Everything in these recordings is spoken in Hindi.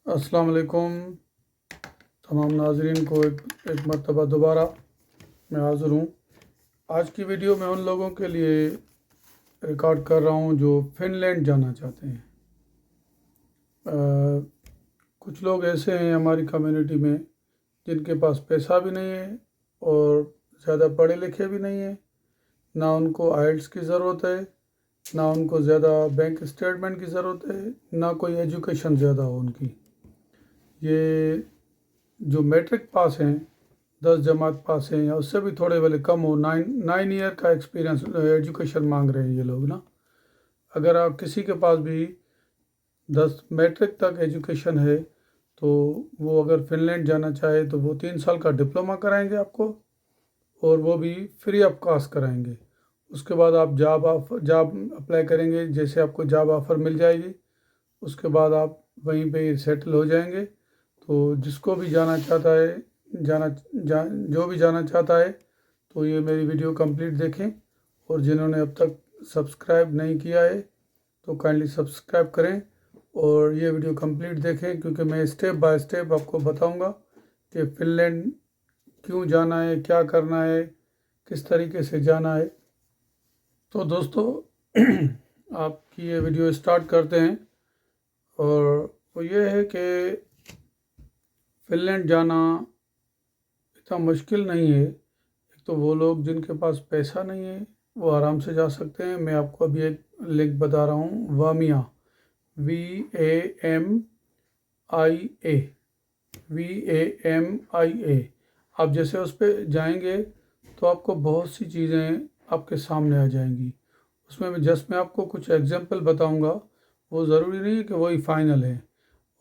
अस्सलाम वालेकुम तमाम नाजरीन को एक मरतबा दोबारा मैं हाज़िर हूँ। आज की वीडियो मैं उन लोगों के लिए रिकॉर्ड कर रहा हूँ जो फ़िनलैंड जाना चाहते हैं। कुछ लोग ऐसे हैं हमारी कम्युनिटी में जिनके पास पैसा भी नहीं है और ज़्यादा पढ़े लिखे भी नहीं है, ना उनको आइल्स की ज़रूरत है, ना उनको ज़्यादा बैंक स्टेटमेंट की ज़रूरत है, ना कोई एजुकेशन ज़्यादा हो उनकी। ये जो मैट्रिक पास हैं, 10 जमात पास हैं या उससे भी थोड़े वाले कम हो, 9 ईयर का एक्सपीरियंस एजुकेशन मांग रहे हैं ये लोग ना। अगर आप किसी के पास भी 10 मैट्रिक तक एजुकेशन है तो वो अगर फिनलैंड जाना चाहे तो वो 3 साल का डिप्लोमा कराएंगे आपको, और वो भी फ्री ऑफ कॉस्ट कराएंगे। उसके बाद आप जॉब अप्लाई करेंगे, जैसे आपको जॉब ऑफ़र मिल जाएगी उसके बाद आप वहीं पे सेटल हो जाएंगे। तो जिसको भी जाना चाहता है जो भी जाना चाहता है तो ये मेरी वीडियो कंप्लीट देखें, और जिन्होंने अब तक सब्सक्राइब नहीं किया है तो काइंडली सब्सक्राइब करें और ये वीडियो कंप्लीट देखें, क्योंकि मैं स्टेप बाय स्टेप आपको बताऊंगा कि फ़िनलैंड क्यों जाना है, क्या करना है, किस तरीके से जाना है। तो दोस्तों आपकी ये वीडियो स्टार्ट करते हैं, और वो ये है कि फ़िनलैंड जाना इतना मुश्किल नहीं है। एक तो वो लोग जिनके पास पैसा नहीं है वो आराम से जा सकते हैं। मैं आपको अभी एक लिंक बता रहा हूँ, वामिया, VAMIA, VAMIA। आप जैसे उस पर जाएंगे तो आपको बहुत सी चीज़ें आपके सामने आ जाएंगी। उसमें मैं आपको कुछ एग्जांपल बताऊंगा, वो ज़रूरी नहीं है कि वही फाइनल है।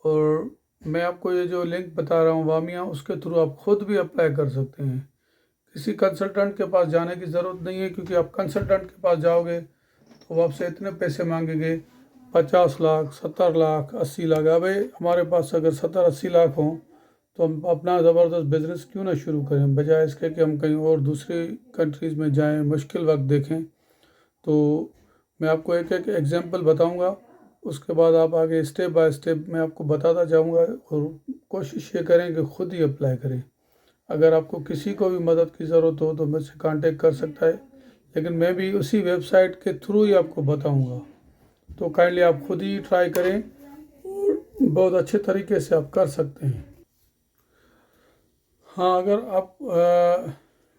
और मैं आपको ये जो लिंक बता रहा हूँ वामिया, उसके थ्रू आप खुद भी अप्लाई कर सकते हैं। किसी कंसल्टेंट के पास जाने की ज़रूरत नहीं है, क्योंकि आप कंसल्टेंट के पास जाओगे तो वो आपसे इतने पैसे मांगेंगे, 50 लाख, 70 लाख, 80 लाख। अब हमारे पास अगर 70-80 लाख हों तो हम अपना ज़बरदस्त बिजनेस क्यों ना शुरू करें, बजाय इसके कि हम कहीं और दूसरी कंट्रीज़ में जाएं, मुश्किल वक्त देखें। तो मैं आपको एक एक एग्जांपल बताऊंगा, उसके बाद आप आगे स्टेप बाय स्टेप मैं आपको बताता जाऊंगा, और कोशिश ये करें कि खुद ही अप्लाई करें। अगर आपको किसी को भी मदद की ज़रूरत हो तो मुझसे कांटेक्ट कर सकता है, लेकिन मैं भी उसी वेबसाइट के थ्रू ही आपको बताऊंगा। तो काइंडली आप खुद ही ट्राई करें, और बहुत अच्छे तरीके से आप कर सकते हैं। हाँ, अगर आप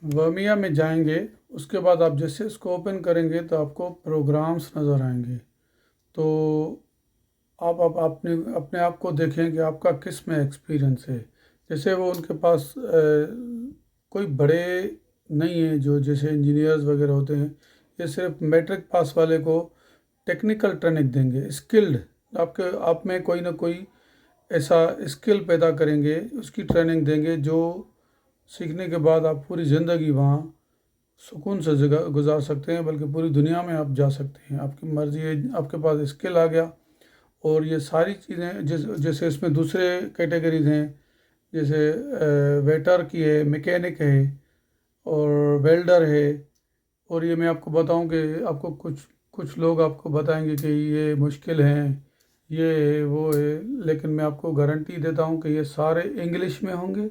वर्मिया में जाएंगे उसके बाद आप जैसे इसको ओपन करेंगे तो आपको प्रोग्राम्स नज़र आएंगे। तो आप अपने अपने आप को देखें कि आपका किस में एक्सपीरियंस है। जैसे वो उनके पास कोई बड़े नहीं है जो जैसे इंजीनियर्स वगैरह होते हैं, ये सिर्फ मैट्रिक पास वाले को टेक्निकल ट्रेनिंग देंगे, स्किल्ड, आपके आप में कोई ना कोई ऐसा स्किल पैदा करेंगे, उसकी ट्रेनिंग देंगे जो सीखने के बाद आप पूरी ज़िंदगी वहाँ सुकून से जगह गुजार सकते हैं, बल्कि पूरी दुनिया में आप जा सकते हैं। आपकी मर्ज़ी है, आपके पास स्किल आ गया। और ये सारी चीज़ें जैसे इसमें दूसरे कैटेगरीज हैं, जैसे वेटर की है, मैकेनिक है, और वेल्डर है। और ये मैं आपको बताऊं कि आपको कुछ कुछ लोग आपको बताएंगे कि ये मुश्किल हैं, ये है वो है, लेकिन मैं आपको गारंटी देता हूं कि ये सारे इंग्लिश में होंगे।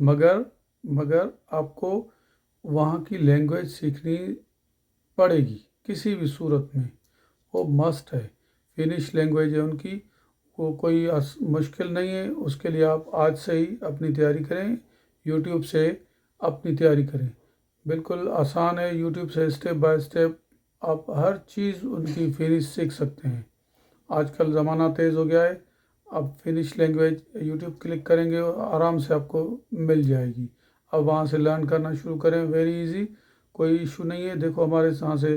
मगर मगर आपको वहाँ की लैंग्वेज सीखनी पड़ेगी किसी भी सूरत में, वो मस्ट है। फिनिश लैंग्वेज है उनकी, वो कोई मुश्किल नहीं है। उसके लिए आप आज से ही अपनी तैयारी करें, यूट्यूब से अपनी तैयारी करें। बिल्कुल आसान है, यूट्यूब से स्टेप बाय स्टेप आप हर चीज़ उनकी फिनिश सीख सकते हैं। आजकल ज़माना तेज़ हो गया है, आप फिनिश लैंग्वेज यूट्यूब क्लिक करेंगे और आराम से आपको मिल जाएगी। अब वहाँ से लर्न करना शुरू करें, वेरी इजी, कोई इशू नहीं है। देखो हमारे यहाँ से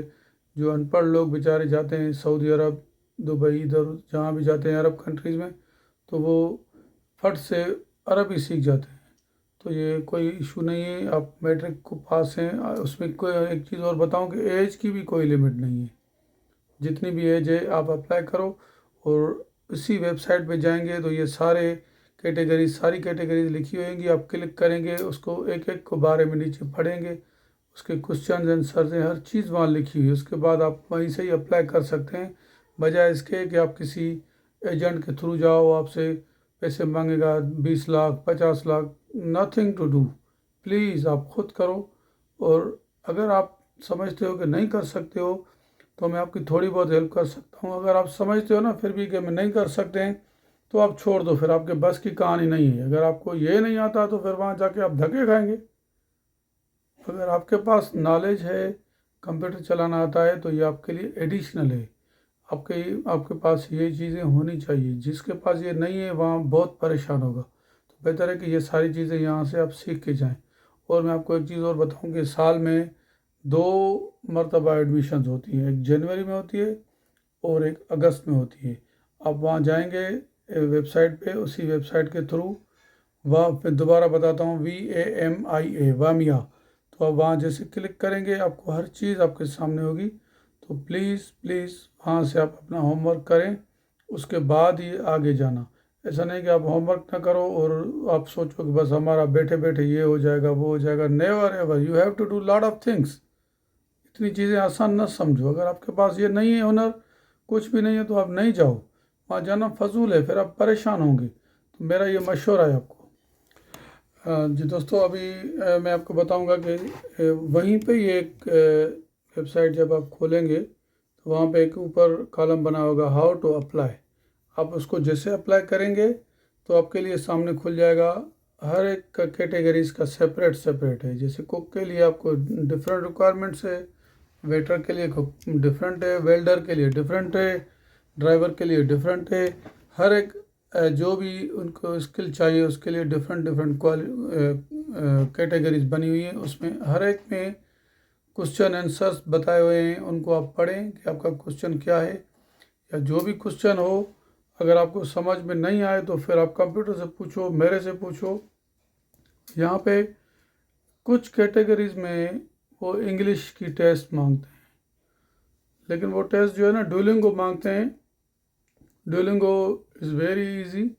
जो अनपढ़ लोग बेचारे जाते हैं सऊदी अरब, दुबई, इधर जहाँ भी जाते हैं अरब कंट्रीज़ में, तो वो फट से अरब ही सीख जाते हैं। तो ये कोई इशू नहीं है, आप मैट्रिक को पास हैं। उसमें कोई एक चीज़ और बताऊं कि एज की भी कोई लिमिट नहीं है, जितनी भी एज है आप अप्लाई करो। और इसी वेबसाइट पे जाएंगे तो ये सारी कैटेगरीज लिखी होंगी, आप क्लिक करेंगे उसको, एक एक को बारे में नीचे पढ़ेंगे, उसके क्वेश्चन आंसर्स हैं, हर चीज़ वहाँ लिखी हुई है। उसके बाद आप वहीं से ही अप्लाई कर सकते हैं, बजाय इसके कि आप किसी एजेंट के थ्रू जाओ, आपसे पैसे मांगेगा 20 lakh 50 lakh, nothing to do. Please आप खुद करो। और अगर आप समझते हो कि नहीं कर सकते हो तो मैं आपकी थोड़ी बहुत हेल्प कर सकता हूँ। अगर आप समझते हो ना फिर भी कि मैं नहीं कर सकते हैं तो आप छोड़ दो, फिर आपके बस की कहानी नहीं है। अगर आपको ये नहीं आता तो फिर वहाँ जाके आप धक्के खाएंगे। अगर आपके पास नॉलेज है, कंप्यूटर चलाना आता है, तो ये आपके लिए एडिशनल है। आपके आपके पास ये चीज़ें होनी चाहिए। जिसके पास ये नहीं है वहाँ बहुत परेशान होगा। तो बेहतर है कि ये सारी चीज़ें यहाँ से आप सीख के जाएं। और मैं आपको एक चीज़ और बताऊं कि साल में 2 मरतबा एडमिशन्स होती हैं, एक जनवरी में होती है और एक अगस्त में होती है। आप वहाँ जाएंगे वेबसाइट पे, उसी वेबसाइट के थ्रू, वह मैं दोबारा बताता हूँ, VAMIA, वामिया। तो आप वहाँ जैसे क्लिक करेंगे आपको हर चीज़ आपके सामने होगी। तो प्लीज़ प्लीज़ वहाँ से आप अपना होमवर्क करें, उसके बाद ही आगे जाना। ऐसा नहीं कि आप होमवर्क ना करो और आप सोचो कि बस हमारा बैठे बैठे ये हो जाएगा वो हो जाएगा। Never ever, you have to do lot of things. इतनी चीज़ें आसान न समझो। अगर आपके पास ये नहीं है हुनर, कुछ भी नहीं है, तो आप नहीं जाओ। वहाँ जाना फजूल है, फिर आप परेशान होंगे। तो मेरा ये मशवरा है आपको। जी दोस्तों, अभी मैं आपको बताऊंगा कि वहीं पे ये एक वेबसाइट जब आप खोलेंगे तो वहाँ पे एक ऊपर कॉलम बना होगा हाउ टू अप्लाई। आप उसको जैसे अप्लाई करेंगे तो आपके लिए सामने खुल जाएगा। हर एक कैटेगरीज का सेपरेट सेपरेट है। जैसे कुक के लिए आपको डिफरेंट रिक्वायरमेंट्स है, वेटर के लिए डिफरेंट है, वेल्डर के लिए डिफरेंट है, ड्राइवर के लिए डिफरेंट है। हर एक जो भी उनको स्किल चाहिए उसके लिए डिफरेंट डिफरेंट कैटेगरीज बनी हुई है। उसमें हर एक में क्वेश्चन आंसर्स बताए हुए हैं, उनको आप पढ़ें कि आपका क्वेश्चन क्या है। या जो भी क्वेश्चन हो, अगर आपको समझ में नहीं आए तो फिर आप कंप्यूटर से पूछो, मेरे से पूछो। यहाँ पे कुछ कैटेगरीज में वो इंग्लिश की टेस्ट मांगते हैं, लेकिन वो टेस्ट जो है ना डुओलिंगो मांगते हैं। डुओलिंगो इज़ वेरी इजी,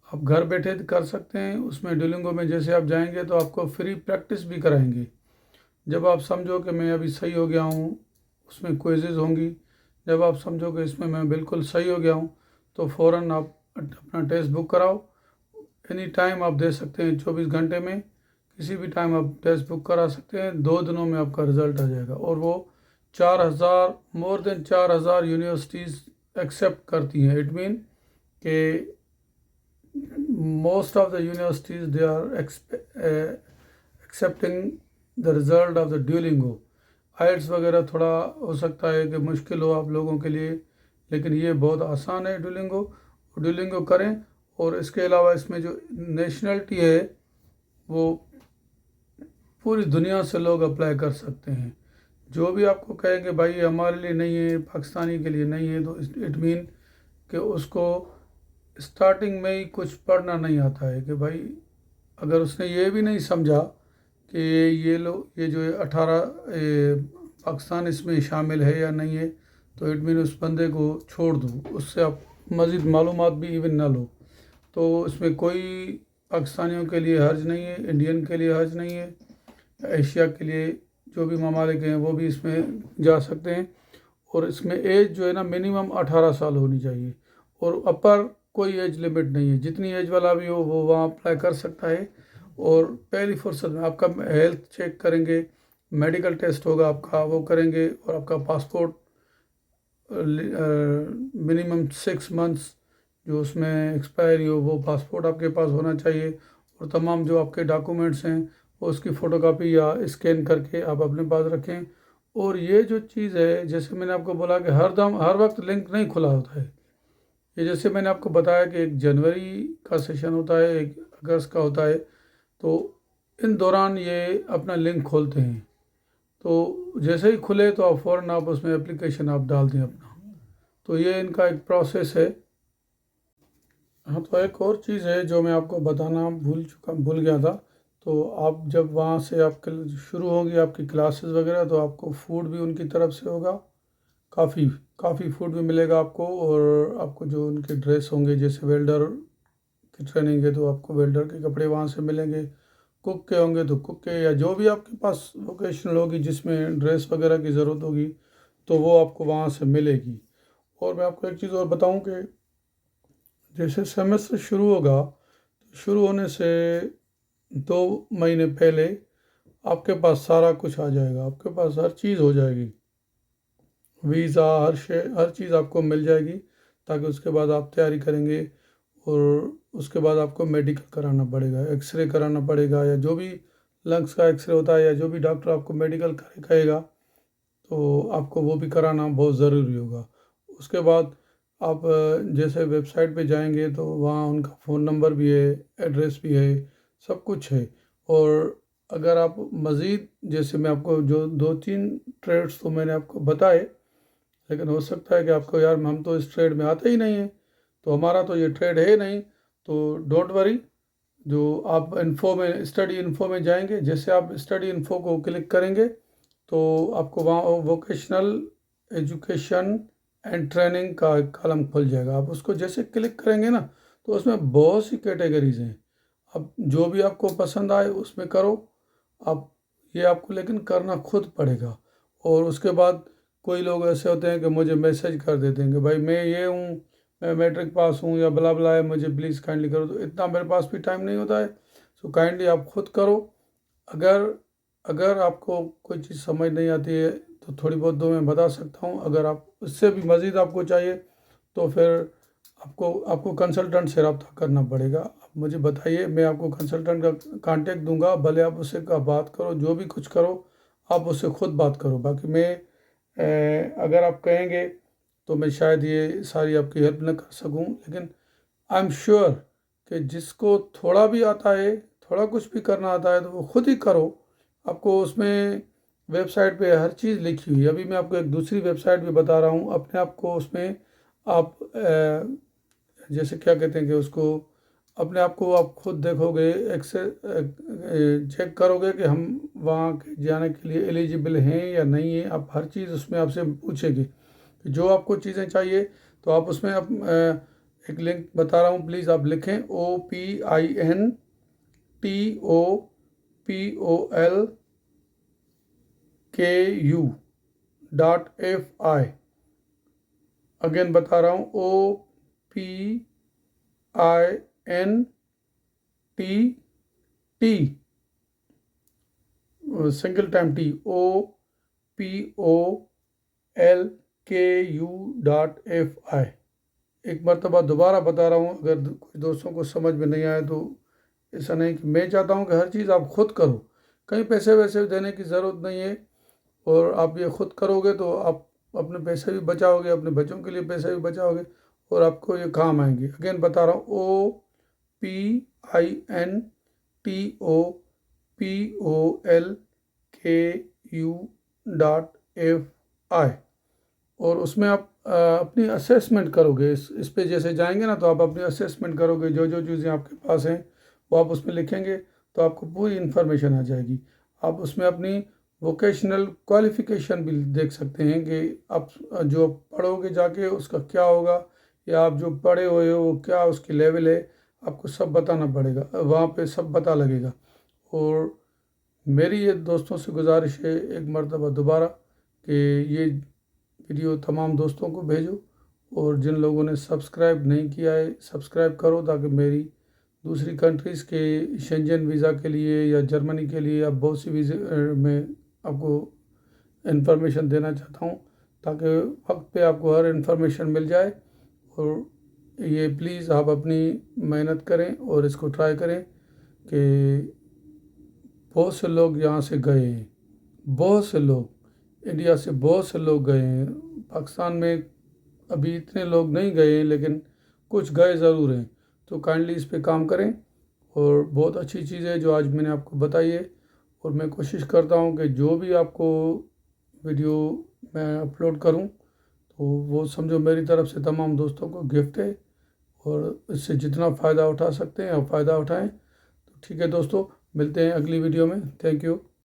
आप घर बैठे कर सकते हैं। उसमें डुओलिंगो में जैसे आप जाएंगे तो आपको फ्री प्रैक्टिस भी कराएंगे। जब आप समझो कि मैं अभी सही हो गया हूँ, उसमें क्विज़ेज़ होंगी। जब आप समझो कि इसमें मैं बिल्कुल सही हो गया हूँ तो फ़ौरन आप अपना टेस्ट बुक कराओ। एनी टाइम आप दे सकते हैं, 24 घंटे में किसी भी टाइम आप टेस्ट बुक करा सकते हैं। 2 दिनों में आपका रिज़ल्ट आ जाएगा। और वो 4,000, मोर देन 4,000 यूनिवर्सिटीज़ एक्सेप्ट करती हैं। इट मीन कि most of the universities they are accepting the result of the Duolingo। आइट्स वगैरह थोड़ा हो सकता है कि मुश्किल हो आप लोगों के लिए, लेकिन ये बहुत आसान है डुओलिंगो। डुओलिंगो करें। और इसके अलावा इसमें जो नेशनलिटी है वो पूरी दुनिया से लोग अप्लाई कर सकते हैं। जो भी आपको कहेंगे भाई ये हमारे लिए नहीं है, पाकिस्तानी के लिए नहीं है, तो इट मीन कि उसको स्टार्टिंग में ही कुछ पढ़ना नहीं आता है। कि भाई अगर उसने ये भी नहीं समझा कि ये लोग ये जो 18 पाकिस्तान इसमें शामिल है या नहीं है, तो इट मीन उस बंदे को छोड़ दो, उससे आप मज़ीद मालूमात भी इवन ना लो। तो इसमें कोई पाकिस्तानियों के लिए हर्ज नहीं है, इंडियन के लिए हर्ज नहीं है, एशिया के लिए जो भी ममालिक हैं वो भी इसमें जा सकते हैं। और इसमें एज जो है ना मिनिमम 18 साल होनी चाहिए। और अपर कोई एज लिमिट नहीं है, जितनी एज वाला भी हो वो वहाँ अप्लाई कर सकता है। और पहली फुर्सत में आपका हेल्थ चेक करेंगे, मेडिकल टेस्ट होगा आपका, वो करेंगे। और आपका पासपोर्ट मिनिमम 6 मंथ्स जो उसमें एक्सपायरी हो वो पासपोर्ट आपके पास होना चाहिए। और तमाम जो आपके डॉक्यूमेंट्स हैं वो उसकी फ़ोटोकॉपी या स्कैन करके आप अपने पास रखें। और ये जो चीज़ है, जैसे मैंने आपको बोला कि हर वक्त लिंक नहीं खुला होता है। ये जैसे मैंने आपको बताया कि 1 जनवरी का सेशन होता है, 1 अगस्त का होता है, तो इन दौरान ये अपना लिंक खोलते हैं। तो जैसे ही खुले तो आप फ़ौरन आप उसमें एप्लीकेशन आप डाल दें अपना। तो ये इनका एक प्रोसेस है। हाँ, तो एक और चीज़ है जो मैं आपको बताना भूल गया था। तो आप जब वहाँ से आपके शुरू होगी आपकी क्लासेस वगैरह, तो आपको फूड भी उनकी तरफ से होगा। काफ़ी काफ़ी फूड भी मिलेगा आपको। और आपको जो उनके ड्रेस होंगे, जैसे वेल्डर की ट्रेनिंग है तो आपको वेल्डर के कपड़े वहाँ से मिलेंगे। कुक के होंगे तो कुक के, या जो भी आपके पास वोकेशनल होगी जिसमें ड्रेस वगैरह की ज़रूरत होगी तो वो आपको वहाँ से मिलेगी। और मैं आपको एक चीज़ और बताऊँ कि जैसे सेमेस्टर शुरू होगा तो शुरू होने से 2 महीने पहले आपके पास सारा कुछ आ जाएगा, आपके पास हर चीज़ हो जाएगी, वीज़ा हर चीज़ आपको मिल जाएगी, ताकि उसके बाद आप तैयारी करेंगे और उसके बाद आपको मेडिकल कराना पड़ेगा, एक्सरे कराना पड़ेगा, या जो भी लंग्स का एक्सरे होता है या जो भी डॉक्टर आपको मेडिकल कहेगा तो आपको वो भी कराना बहुत ज़रूरी होगा। उसके बाद आप जैसे वेबसाइट पे जाएंगे तो वहाँ उनका फ़ोन नंबर भी है, एड्रेस भी है, सब कुछ है। और अगर आप मज़ीद, जैसे मैं आपको जो 2-3 ट्रेड्स तो मैंने आपको बताए, लेकिन हो सकता है कि आपको यार हम तो इस ट्रेड में आते ही नहीं हैं, तो हमारा तो ये ट्रेड है नहीं, तो डोंट वरी। जो आप इन्फो में, स्टडी इन्फो में जाएंगे, जैसे आप स्टडी इन्फो को क्लिक करेंगे तो आपको वहाँ वोकेशनल एजुकेशन एंड ट्रेनिंग का कॉलम खुल जाएगा। आप उसको जैसे क्लिक करेंगे ना तो उसमें बहुत सी कैटेगरीज हैं, अब जो भी आपको पसंद आए उसमें करो आप, ये आपको लेकिन करना खुद पड़ेगा। और उसके बाद कोई लोग ऐसे होते हैं कि मुझे मैसेज कर देते हैं कि भाई मैं ये हूँ, मैं मैट्रिक पास हूँ या बला बला है, मुझे प्लीज़ काइंडली करो, तो इतना मेरे पास भी टाइम नहीं होता है। सो काइंडली आप खुद करो। अगर अगर आपको कोई चीज़ समझ नहीं आती है तो थोड़ी बहुत तो मैं बता सकता हूँ, अगर आप इससे भी मज़ीद आपको चाहिए तो फिर आपको आपको कंसल्टेंट से रब्ता करना पड़ेगा। आप मुझे बताइए, मैं आपको कंसल्टेंट का कांटेक्ट दूंगा, भले आप उससे का बात करो, जो भी कुछ करो आप उससे खुद बात करो। बाकी मैं अगर आप कहेंगे तो मैं शायद ये सारी आपकी हेल्प न कर सकूं, लेकिन आई एम श्योर कि जिसको थोड़ा भी आता है, थोड़ा कुछ भी करना आता है, तो वो खुद ही करो। आपको उसमें वेबसाइट पे हर चीज़ लिखी हुई है। अभी मैं आपको एक दूसरी वेबसाइट भी बता रहा हूँ, अपने आप को उसमें आप जैसे क्या कहते हैं कि उसको अपने आप को आप खुद देखोगे, चेक करोगे कि हम वहाँ के जाने के लिए एलिजिबल हैं या नहीं है। आप हर चीज़ उसमें आपसे पूछेगी कि जो आपको चीज़ें चाहिए, तो आप उसमें एक लिंक बता रहा हूँ, प्लीज़ आप लिखें OPINTOPOLKU.FI। अगेन बता रहा हूँ, OPINTT, single time T, OPOLKU.FI। एक मरतबा दोबारा बता रहा हूँ, अगर कोई दोस्तों को समझ में नहीं आए तो ऐसा नहीं कि मैं चाहता हूँ कि हर चीज़ आप खुद करो, कहीं पैसे वैसे देने की ज़रूरत नहीं है। और आप ये खुद करोगे तो आप अपने पैसे भी बचाओगे, अपने बच्चों के लिए पैसे भी बचाओगे और आपको ये काम आएंगे। अगेन बता रहा हूँ, OPINTOPOLKU.FI। और उसमें आप अपनी असेसमेंट करोगे, इस पे जैसे जाएंगे ना तो आप अपनी असेसमेंट करोगे, जो जो चीज़ें आपके पास हैं वो आप उसमें लिखेंगे तो आपको पूरी इन्फॉर्मेशन आ जाएगी। आप उसमें अपनी वोकेशनल क्वालिफ़िकेशन भी देख सकते हैं कि आप जो पढ़ोगे जाके उसका क्या होगा, या आप जो पढ़े हुए हो वो क्या उसकी लेवल है, आपको सब बताना पड़ेगा, वहाँ पे सब पता लगेगा। और मेरी ये दोस्तों से गुजारिश है एक मरतबा दोबारा कि ये वीडियो तमाम दोस्तों को भेजो, और जिन लोगों ने सब्सक्राइब नहीं किया है सब्सक्राइब करो, ताकि मेरी दूसरी कंट्रीज़ के शेंजन वीज़ा के लिए या जर्मनी के लिए या बहुत सी वीज़े में आपको इन्फॉर्मेशन देना चाहता हूँ, ताकि वक्त पे आपको हर इन्फॉर्मेशन मिल जाए। और ये प्लीज़ आप अपनी मेहनत करें और इसको ट्राई करें कि बहुत से लोग यहाँ से गए हैं, बहुत से लोग इंडिया से बहुत से लोग गए हैं, पाकिस्तान में अभी इतने लोग नहीं गए हैं लेकिन कुछ गए ज़रूर हैं। तो काइंडली इस पे काम करें, और बहुत अच्छी चीज़ है जो आज मैंने आपको बताई है। और मैं कोशिश करता हूँ कि जो भी आपको वीडियो मैं अपलोड करूँ तो वो समझो मेरी तरफ से तमाम दोस्तों को गिफ्ट है, और इससे जितना फ़ायदा उठा सकते हैं आप फ़ायदा उठाएं। तो ठीक है दोस्तों, मिलते हैं अगली वीडियो में। Thank you.